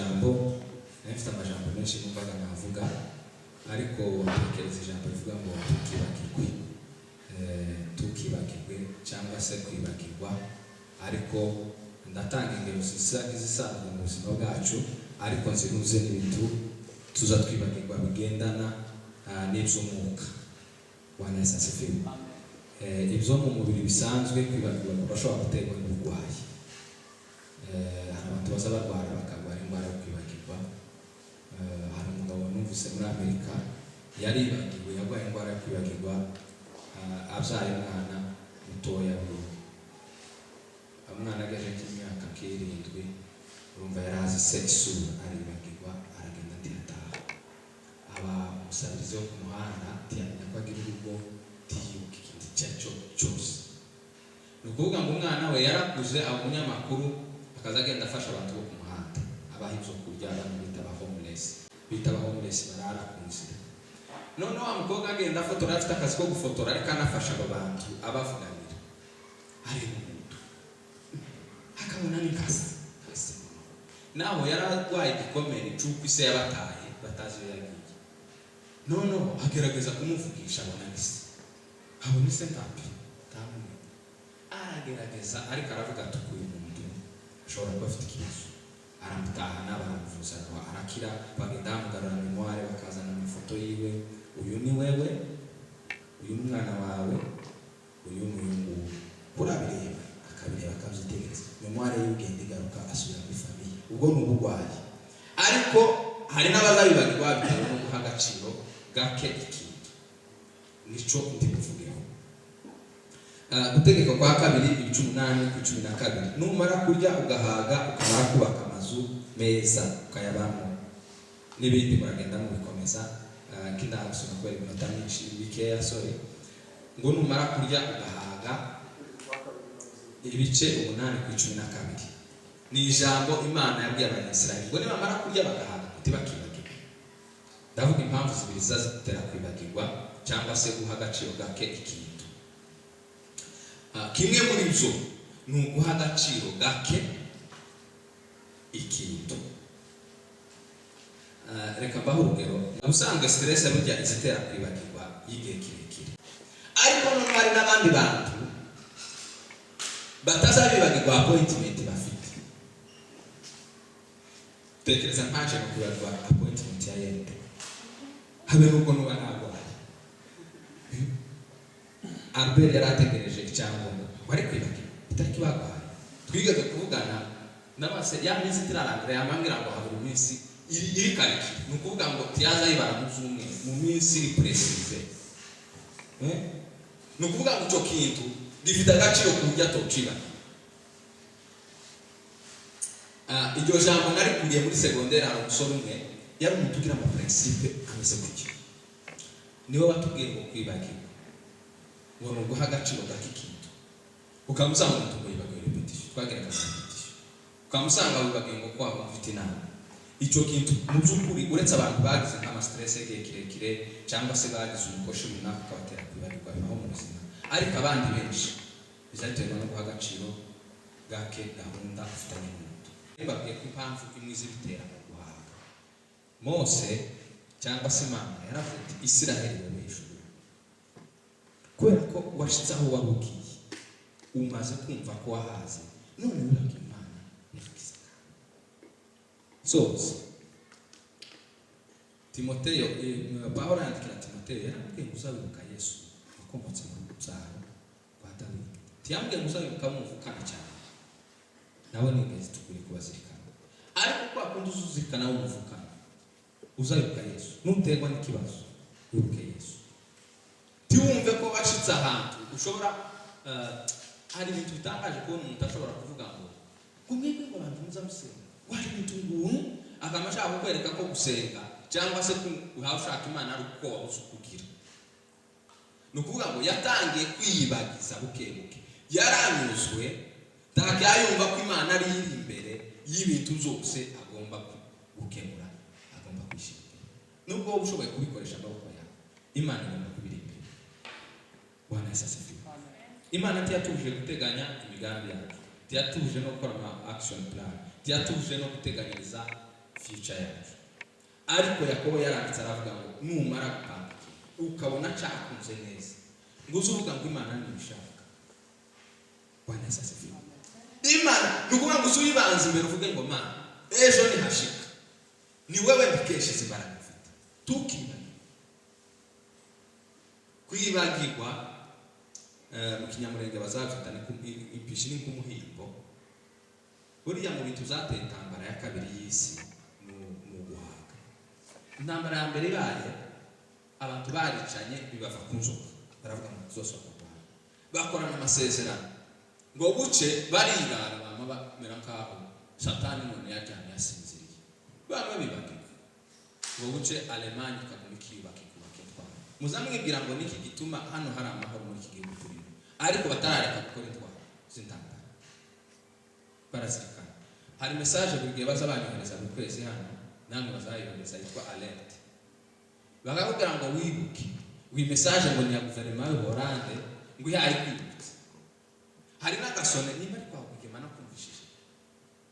jambo nafite amajambo menshi numvaga navuga ariko tekereza ijambo rivuga ngo tukibagirwe cyangwa se kwibagirwa, ariko ndatanga ingero zisanzwe mu buzima bwacu, ariko nzinuze n'ibintu tuza twibagirwa bigendana n'iby'umwuka. Bwana Yesu asifiwe. Ibyo mu mubiri bisanzwe kwibagirwa bashobora guterwa n'uburwayi. Hari abantu baza barwara bakarwara indwara yo kwibagirwa. Hari umugabo numvise muri Amerika yaribagiwe, yarwaye indwara yo kwibagirwa, abyaye umwana mutoya buri umwana agaje imyaka 7, urumva yarazi sexual, aribagirwa, aragenda atataha. Aba umusabirizi wo ku muhanda tiyamenya ko agira urugo, tiyuka ikindi cyaco cyose. Nukuvuga ngo umwana we yarakuze, aba umunyamakuru, akaza agenda afasha abantu bo ku muhanda, abaha ibyo kurya, abantu bita aba homeless barara ku nzira. None wa mukobwa agenda afotora, afite akazi ko gufotora, ariko anafasha abo bantu abavuganira. Areba umuntu akabona ni kasi naho yararwaye igikomere cy'uko ise yabataye batazi iyo yagiye. None agerageza kumuvugisha, abona ise ntapi tamwe, aragerageza ariko aravuga ati uyu muntu ashobora kuba afite ikibazo. Aramutahana, baramuvuza, arakira, bagenda bamugarura memoire, bakazana amafoto yiwe. Uyu ni wewe, uyu mwana wawe, uyu n'uyu kurabireba, akabireba akabyitegereza, memoire y'ugenda igaruka, asubira muri famiye. Ubwo ni uburwayi. Ariko hari n'abazabibagirwa bitewe no guha agaciro gake ikintu. Nico ndi kuvugeho. Gutegeka kwa 2:8-12, numara kurya ugahaga, ukamara kubaka amazu meza ukayabamo n'ibindi muragenda mubikomeza. Kindasoma kweli minota myinshi bikeya, sorry. Ngo numara kurya ugahaga, ibice 8:12 ni ijambo Imana yabwiye Abanyisirayeli ngo nibamara kurya bagahaga kutibakibagirwa. Ndavuga impamvu zibiri zazitera kwibagirwa cyangwa se guha agaciro gake ikintu. Kimwe muri byo ni uguha agaciro gake ikintu. Reka mbaho urugero. Usanga stress burya izitera kwibagirwa y'igihe kirekire, ariko no hari n'abandi bantu batazabibagirwa appointment bafite. Tekereza ntaje no kwibagirwa appointment ya yende, habe nuko nuba nagwaye. Albert yarategereje icyangombwa, wari kwibagirwa itariki bagwaye. Twigeze kuvugana n'abase ya minsi tirarangire, yamambwira ngo habura iminsi iri kariki, nukuvuga ngo tiyaza yibara mu zumwe mu minsi iri precise. Nukuvuga ngo cyo kintu gifite agaciro kujya tociba. Iryo jambo nari kuriye muri secondaire, ari umusore umwe yari umutugira mu principe ameze kuki. Niwe batubwiye ngo kwibagirwa ngo no guha agaciro gake ikintu. Ukamusanga umuntu ngo yibagirwe repetition, twageraga repetition. Ukamusanga wibagiye ngo kwa ufite inama. Icyo kintu mu by'ukuri uretse abantu bagize ama stress kirekire cyangwa se bagize umukosho runaka ukabatera kwibagirwa bibaho mu buzima, ariko abandi benshi bizaterwa no guha agaciro gake gahunda ufitanye n'umuntu. Nibabwiye ko impamvu imwe zibitera mu guhaga. Mose cyangwa se Imana yaravuze ati Isiraheli wowe ijuru, kubera ko washitse aho warukiye, umaze kumva ko wahaze, none uragira Imana nifuza. Timoteyo, Pawulo yandikira Timoteyo, yarambwiye ngo uzabibuka Yesu wakomotse mu byaro kwa Dawidi. Tiyambwiye ngo uzabibuka muvukana cyane, nawe ni ingenzi tukuri kubazirikana. Ariko kwa kundi uzuzirikana wo muvukana, uzabibuka Yesu. Nuterwa n'ikibazo, wibuke Yesu. Tiwumve ko washitse ahantu ushobora hari ibintu bitangaje ko umuntu ashobora kuvuga ngo kumwebwe ngo abantu muzamusenga. Wari bitunguru akamashaka kukwereka ko gusenga cyangwa se ushaka Imana ari uko wabuze kugira. Nukuvuga ngo yatangiye kwiyibagiza bukebuke, yaranyuzwe yumva ko Imana ari imbere y'ibintu byose agomba gukemura, agomba kwishimira. Nubwo wowe ushoboye kubikoresha amaboko yawe, Imana igomba kubiri imbere. Bwana Yesu asifiwe. Imana ntiyatuje guteganya imigambi yacu, ntiyatuje no gukora ama action plan, ntiyatuje no guteganyiriza future yacu. Ariko Yakobo yaranditse aravuga ngo numara gupanga ukabona cyakunze neza ngo uzuvuga ngo Imana ntibishaka. Bwana asifiwe. Imana nukuvuga ngo usuyibanze imbere uvuge ngo Mana ejo nihashika ni wewe mbikeshize imbaraga ufite. Kwibagirwa mu Kinyamurenge bazavyita impishi ni nk'umuhimbo. Buriya mu bintu zateye intambara ya kabiri y'isi mu guhaga. Intambara ya mbere ibaye abantu baricanye bibava ku nzoka, baravuga ngo tuzosohoka guhaga, bakorana amasezerano ngo buce barirara bama bamera nkaho Satani none yajyanye yasinziriye, bama bibagirwa ngo buce Alemanya ikaguma ikiyubakirwa kitwara. Muzamwibwira ngo niki gituma hano hari amahoro muri iki gihugu turimo, ariko batarareka gukora intwaro z'intambara barazirikana. Hari message buri gihe baza banyohereza mu kwezi hano, namwe bazayihereza yitwa alert, bakakubwira ngo wibuke. Uyi message ngo ni ya guverinoma y'u Hollande ngo yayi kwibutsa. Hari n'agasone nimba ari kwa kugema nakumvishije,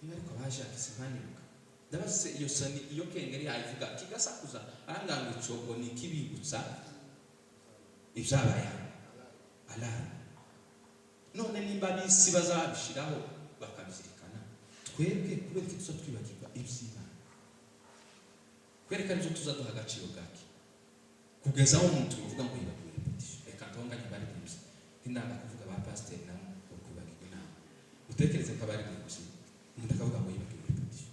nimba ari kwa baje akisimaniruka ndabaze iyo soni iyo kengeri yayivuga kigasakuza aranganga icogo ni kibibutsa ibyabaye alarm. None nimba bisi bazabishiraho bakabizirikana, twebwe kubera ko tuzo twibagirwa iby'Imana, kwereka nizo tuzaduha agaciro gake kugeza aho umuntu uvuga ngo yibagiwe repetition. Reka ntonganye bari bimse indanga kuvuga ba pastor namo kwibagirwa inama, utekereze ko bari bimse umuntu akavuga ngo yibagiwe repetition.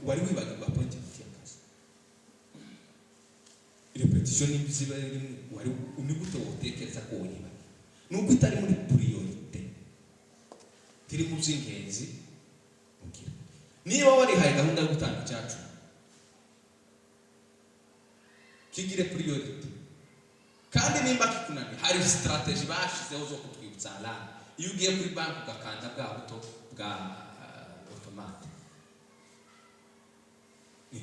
Wari wibagirwa point y'akazi repetition n'ibisiba rimwe, wari unigute wotekereza ko wibagiwe nuko itari muri priorite, tiri mu by'ingenzi ugira. Niba wari haye gahunda yo gutanga icyacu kigire priorite, kandi nimba kikunani hari strategy bashizeho zo kutwibutsa alarm. Iyo ugiye kuri banki ugakanda bwa buto bwa automate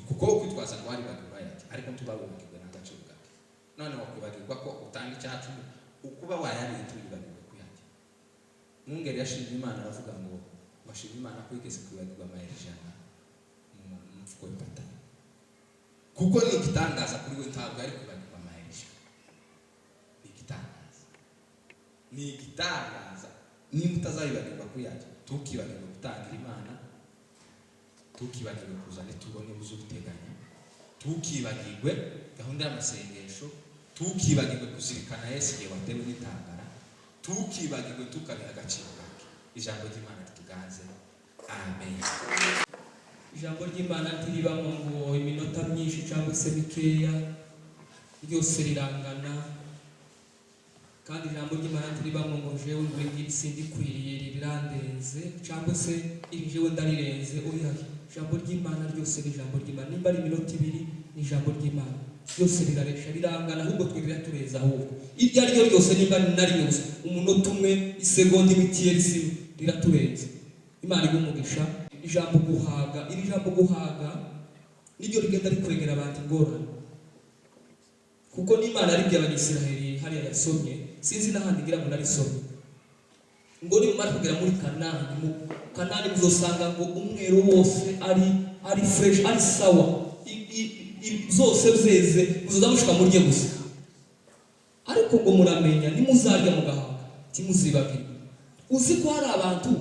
kuko kwitwaza ngo ari bagura yati, ariko ntubabubakirwa n'agaciro gake. None wakwibagirwa ko utanga icyacu ukuba wayari tubibagirwa kuyajya. Mwungeri yashimye Imana aravuga ngo bashimye Imana ko igeze kwibagirwa amaherejana mu mfuko y'ipata, kuko ni igitangaza kuri we ntabwo ari kwibagirwa amaherejana. Ni igitangaza, ni igitangaza. Niba utazayibagirwa kuyajya, tukibagirwa gutangira Imana, tukibagirwa kuzana ituro niba uzubiteganya, tukibagirwe gahunda y'amasengesho, tukibagirwe kuzirikana Yesu igihe watewe n'intambara, tukibagirwe tukabiha agaciro kake. Ijambo ry'Imana rituganze. Amen. Ijambo ry'Imana ntiribamo ngo iminota myinshi cyangwa se mikeya, ryose rirangana. Kandi ijambo ry'Imana ntiribamo ngo jewe ngo ngiye sindikwiriye rirandenze cyangwa se iri jewe ndarirenze. Oya, ijambo ry'Imana ryose ni ijambo ry'Imana. Nimba ari iminota ibiri ni ijambo ry'Imana, ryose riraresha rirangana, ahubwo twirira tureza. Ahubwo iryo ari ryo ryose nimba nari yose umunota umwe isegonda imitiye riraturenze. Imana igumugisha. Ijambo guhaga, iri jambo guhaga niryo rigenda rikwegera abantu ingorane, kuko n'Imana yaribye Abanyisiraheli hariya yasomye, sinzi n'ahandi ngira ngo narisomye ngo nimara kugera muri Kanani muzosanga ngo umwero wose ari fresh, ari sawa, zose zeze muzoza mushika murye gusa. Ariko ngo muramenya nimuzarya mugahaga timuzibagirwa. Uzi ko hari abantu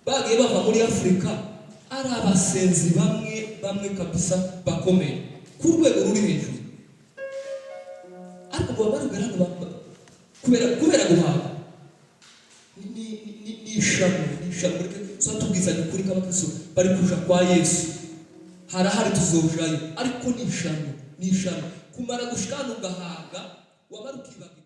bagiye bava muri Afrika ari abasenzi bamwe kabisa bakomeye ku rwego ruri hejuru, ariko baba barugara kubera guhaga ni ishami tubwizanye kuri k'abakristo bari kuja kwa Yesu, harahari tuzojayo, ariko ni ishami kumara gushikana ugahaga wamara ukibaga.